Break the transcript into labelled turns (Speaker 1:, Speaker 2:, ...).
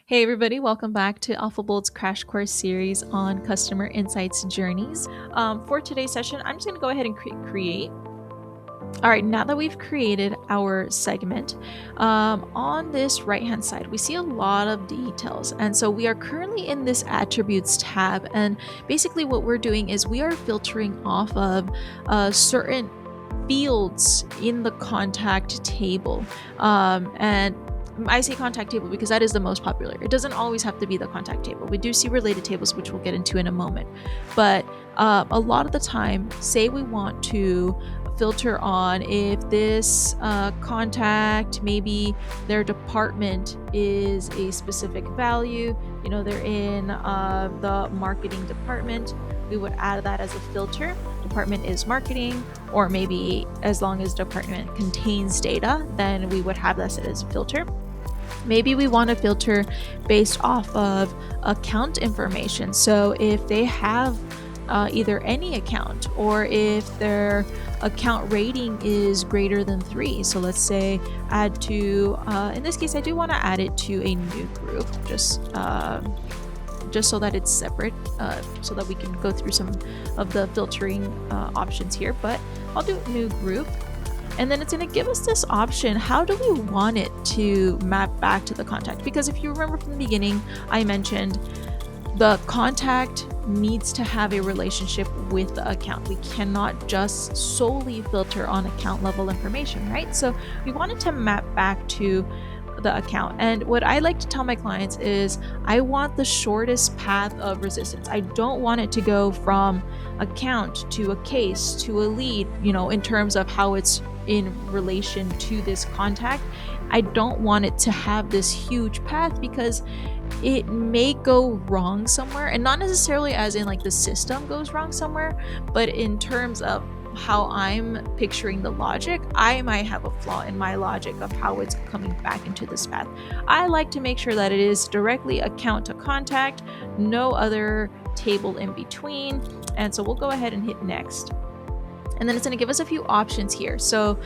Speaker 1: Hey everybody, welcome back to AlphaBolt's Crash Course series on customer insights journeys. For today's session, I'm just going to go ahead and create. All right, now that we've created our segment, on this right-hand side, we see a lot of details. And so we are currently in this attributes tab. And basically what we're doing is we are filtering off of certain fields in the contact table. And I say contact table because that is the most popular. It doesn't always have to be the contact table. We do see related tables, which we'll get into in a moment. But a lot of the time, say we want to filter on if this contact, maybe their department is a specific value, they're in the marketing department, we would add that as a filter. Department is marketing, or maybe as long as department contains data, then we would have this as a filter. Maybe we want to filter based off of account information. So if they have either any account, or if their account rating is greater than 3. So let's say add to, in this case, I do want to add it to a new group, just so that it's separate, so that we can go through some of the filtering options here. But I'll do new group. And then it's going to give us this option. How do we want it to map back to the contact? Because if you remember from the beginning, I mentioned the contact needs to have a relationship with the account. We cannot just solely filter on account level information, right? So we want it to map back to the account. And what I like to tell my clients is I want the shortest path of resistance. I don't want it to go from account to a case to a lead, in terms of how it's in relation to this contact. I don't want it to have this huge path because it may go wrong somewhere, and not necessarily as in like the system goes wrong somewhere, but in terms of how I'm picturing the logic, I might have a flaw in my logic of how it's coming back into this path. I like to make sure that it is directly account to contact, no other table in between. And so we'll go ahead and hit next. And then it's going to give us a few options here. So